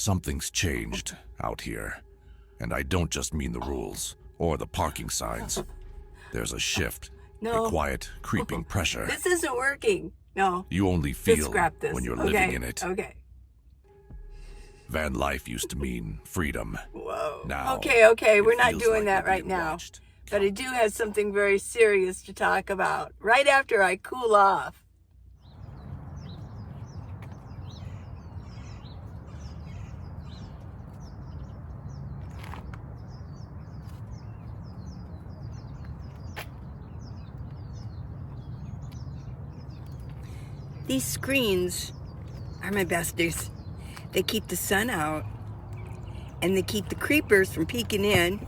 Something's changed out here. And I don't just mean the rules or the parking signs. There's a shift, No. a quiet, creeping pressure. This isn't working. No. You only Just feel scrap this. when you're Okay. living in it. Okay. Van life used to mean freedom. Whoa. Now, Okay. it We're not feels doing like that we're right being now. watched. But I do have something very serious to talk about right after I cool off. These screens are my besties. They keep the sun out and they keep the creepers from peeking in.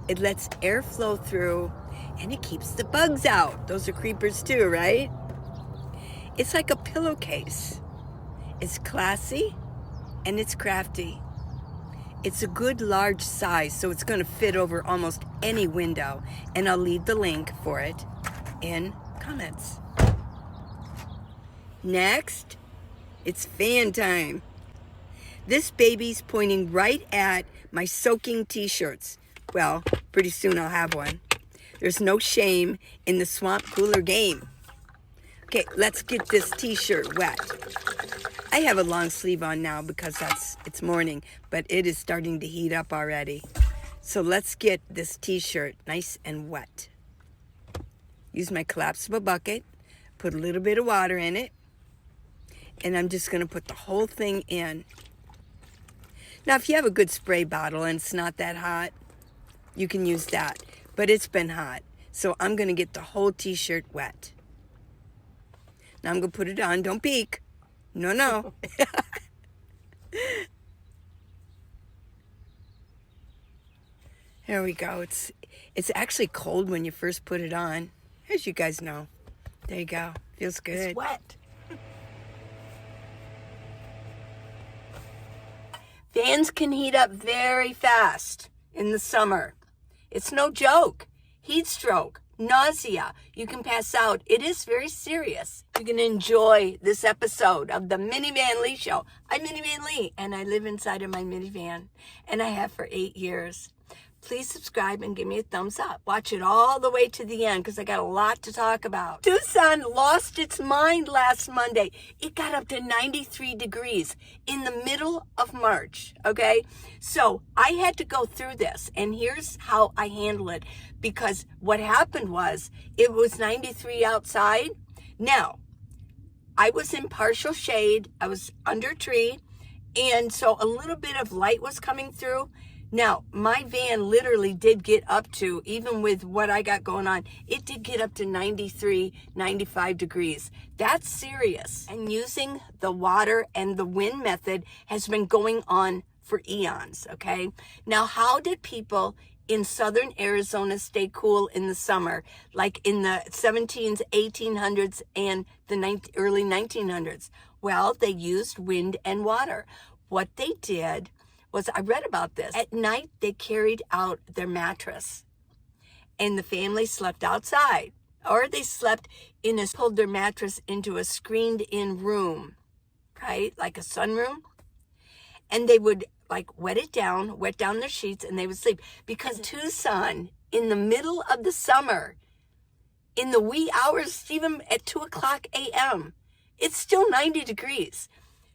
It lets air flow through and it keeps the bugs out. Those are creepers too, right? It's like a pillowcase. It's classy and it's crafty. It's a good large size, so it's going to fit over almost any window. And I'll leave the link for it in comments. Next, it's fan time. This baby's pointing right at my soaking t-shirts. Well, pretty soon I'll have one. There's no shame in the swamp cooler game. Okay, let's get this t-shirt wet. I have a long sleeve on now because it's morning, but it is starting to heat up already. So let's get this t-shirt nice and wet. Use my collapsible bucket, put a little bit of water in it, and I'm just going to put the whole thing in. Now, if you have a good spray bottle and it's not that hot, you can use that. But it's been hot, so I'm going to get the whole t-shirt wet. Now I'm going to put it on. Don't peek. No. There we go. It's actually cold when you first put it on, as you guys know. There you go. Feels good. It's wet. Fans can heat up very fast in the summer. It's no joke. Heat stroke, nausea, you can pass out. It is very serious. You can enjoy this episode of the Minivan Lee Show. I'm Minivan Lee, and I live inside of my minivan, and I have for 8 years. Please subscribe and give me a thumbs up. Watch it all the way to the end because I got a lot to talk about. Tucson lost its mind last Monday. It got up to 93 degrees in the middle of March, okay? So I had to go through this, and here's how I handle it, because what happened was it was 93 outside. Now, I was in partial shade. I was under a tree, and so a little bit of light was coming through. Now, my van literally did get up to, even with what I got going on, it did get up to 93, 95 degrees. That's serious. And using the water and the wind method has been going on for eons, okay? Now, how did people in southern Arizona stay cool in the summer, like in the 1700s, 1800s, and the early 1900s? Well, they used wind and water. What they did was, I read about this. At night, they carried out their mattress, and the family slept outside, or they slept pulled their mattress into a screened-in room, right, like a sunroom, and they would wet down their sheets, and they would sleep. Because Tucson, in the middle of the summer, in the wee hours, even at 2:00 a.m., it's still 90 degrees.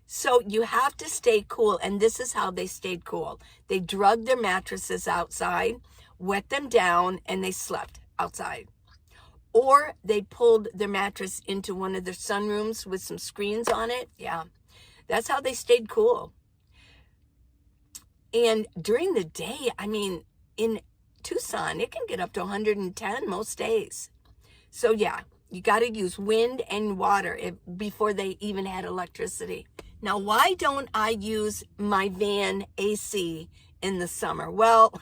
So you have to stay cool, and this is how they stayed cool. They drug their mattresses outside, wet them down, and they slept outside. Or they pulled their mattress into one of their sunrooms with some screens on it. Yeah, that's how they stayed cool. And during the day, I mean, in Tucson, it can get up to 110 most days. So yeah, you got to use wind and water before they even had electricity. Now, why don't I use my van AC in the summer? Well,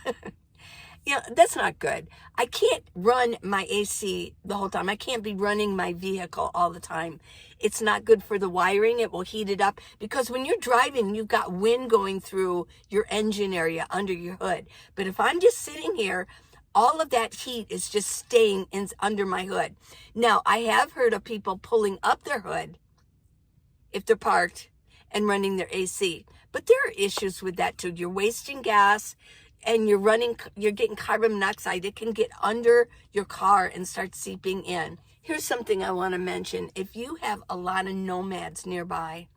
that's not good. I can't run my AC the whole time. I can't be running my vehicle all the time. It's not good for the wiring. It will heat it up, because when you're driving, you've got wind going through your engine area under your hood. But if I'm just sitting here, all of that heat is just staying under my hood. Now, I have heard of people pulling up their hood if they're parked and running their AC. But there are issues with that too. You're wasting gas and you're getting carbon monoxide. It can get under your car and start seeping in. Here's something I want to mention. If you have a lot of nomads nearby,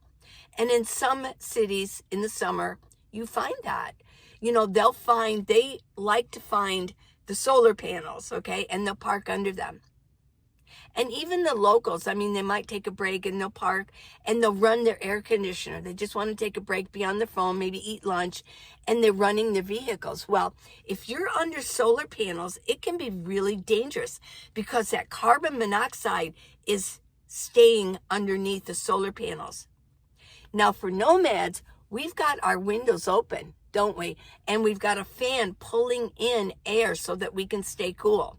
and in some cities in the summer, you find that, they like to find the solar panels, okay, and they'll park under them. And even the locals, they might take a break and they'll park and they'll run their air conditioner. They just want to take a break, be on their phone, maybe eat lunch, and they're running their vehicles. Well, if you're under solar panels, it can be really dangerous because that carbon monoxide is staying underneath the solar panels. Now, for nomads, we've got our windows open, don't we? And we've got a fan pulling in air so that we can stay cool.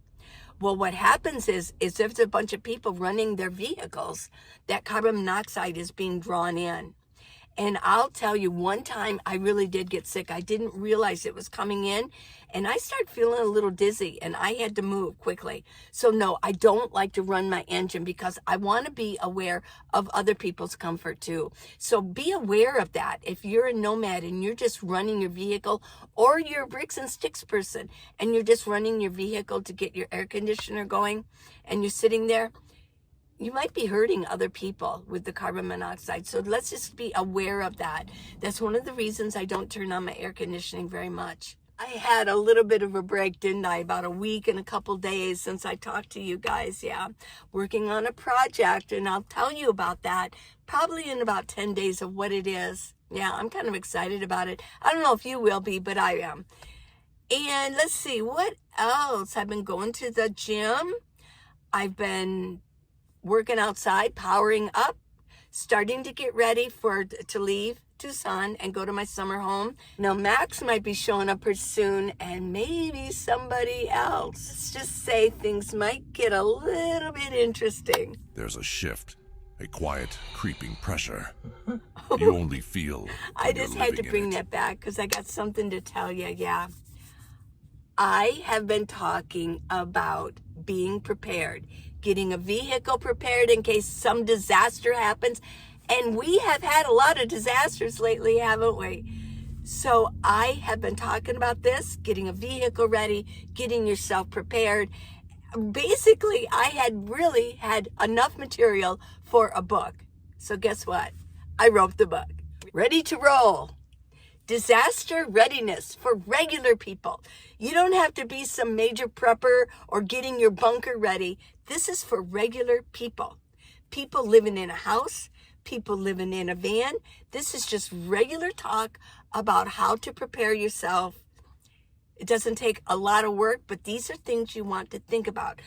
Well, what happens is if there's a bunch of people running their vehicles, that carbon monoxide is being drawn in. And I'll tell you, one time I really did get sick. I didn't realize it was coming in, and I started feeling a little dizzy, and I had to move quickly. So no, I don't like to run my engine because I want to be aware of other people's comfort too. So be aware of that. If you're a nomad and you're just running your vehicle, or you're a bricks and sticks person and you're just running your vehicle to get your air conditioner going and you're sitting there, you might be hurting other people with the carbon monoxide. So let's just be aware of that. That's one of the reasons I don't turn on my air conditioning very much. I had a little bit of a break, didn't I? About a week and a couple days since I talked to you guys. Yeah, working on a project, and I'll tell you about that probably in about 10 days of what it is. Yeah, I'm kind of excited about it. I don't know if you will be, but I am. And let's see, what else? I've been going to the gym. I've been working outside, powering up, starting to get ready to leave Tucson and go to my summer home. Now, Max might be showing up pretty soon, and maybe somebody else. Let's just say things might get a little bit interesting. There's a shift, a quiet, creeping pressure. You only feel I just had to bring that back because I got something to tell you, yeah. I have been talking about being prepared, getting a vehicle prepared in case some disaster happens. And we have had a lot of disasters lately, haven't we? So I have been talking about this, getting a vehicle ready, getting yourself prepared. Basically, I had really had enough material for a book. So guess what? I wrote the book. Ready to roll. Disaster readiness for regular people. You don't have to be some major prepper or getting your bunker ready. This is for regular people. People living in a house, people living in a van. This is just regular talk about how to prepare yourself. It doesn't take a lot of work, but these are things you want to think about.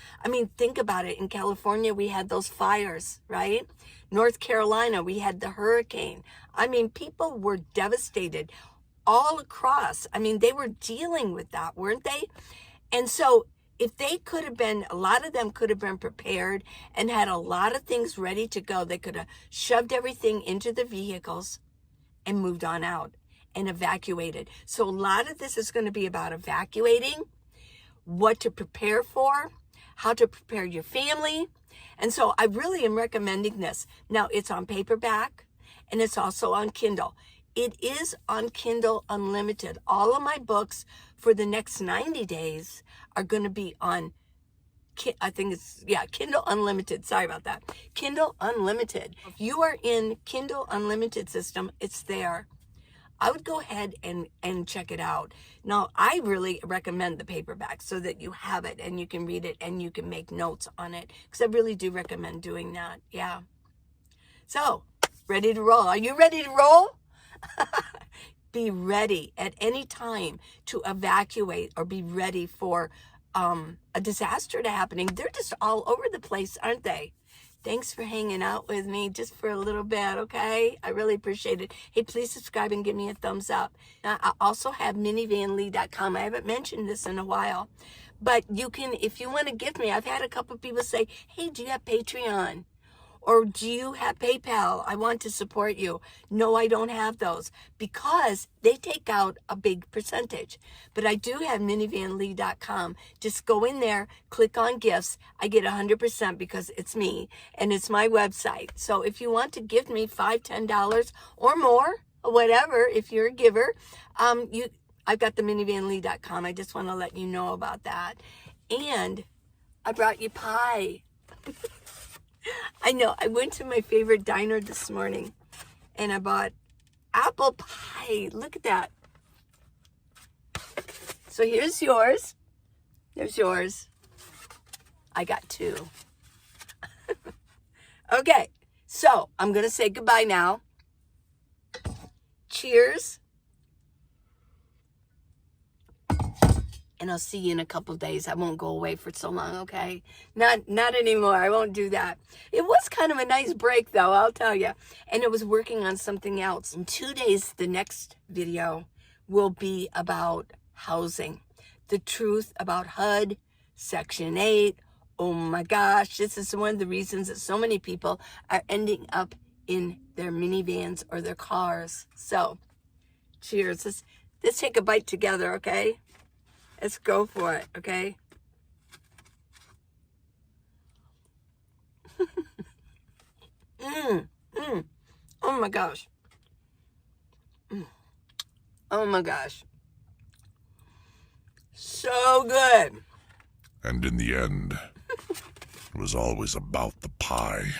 Think about it. In California, we had those fires, right? North Carolina, we had the hurricane. People were devastated all across. They were dealing with that, weren't they? And so if they could have been, a lot of them could have been prepared and had a lot of things ready to go. They could have shoved everything into the vehicles and moved on out and evacuated. So a lot of this is going to be about evacuating, what to prepare for, how to prepare your family. And so I really am recommending this. Now, it's on paperback and it's also on Kindle. It is on Kindle Unlimited. All of my books for the next 90 days are going to be on, Kindle Unlimited. Sorry about that. Kindle Unlimited. If you are in Kindle Unlimited system, it's there. I would go ahead and check it out. Now, I really recommend the paperback so that you have it and you can read it and you can make notes on it, because I really do recommend doing that. Yeah. So, ready to roll. Are you ready to roll? Be ready at any time to evacuate or be ready for a disaster to happening. They're just all over the place, aren't they? Thanks for hanging out with me just for a little bit, okay? I really appreciate it. Hey, please subscribe and give me a thumbs up. Now, I also have minivanlee.com. I haven't mentioned this in a while, but you can, if you want to give me, I've had a couple of people say, hey, do you have Patreon? Or do you have PayPal? I want to support you. No, I don't have those because they take out a big percentage. But I do have minivanlee.com. Just go in there, click on gifts. I get 100% because it's me and it's my website. So if you want to give me $5, $10 or more, or whatever, if you're a giver, I've got the minivanlee.com. I just want to let you know about that. And I brought you pie. I know. I went to my favorite diner this morning and I bought apple pie. Look at that. So here's yours. There's yours. I got 2. Okay. So I'm going to say goodbye now. Cheers. And I'll see you in a couple days. I won't go away for so long, okay? Not anymore. I won't do that. It was kind of a nice break, though, I'll tell you. And it was working on something else. In 2 days, the next video will be about housing. The truth about HUD, Section 8. Oh, my gosh. This is one of the reasons that so many people are ending up in their minivans or their cars. So, cheers. Let's take a bite together, okay? Let's go for it, okay? Oh my gosh. Oh my gosh. So good. And in the end, it was always about the pie.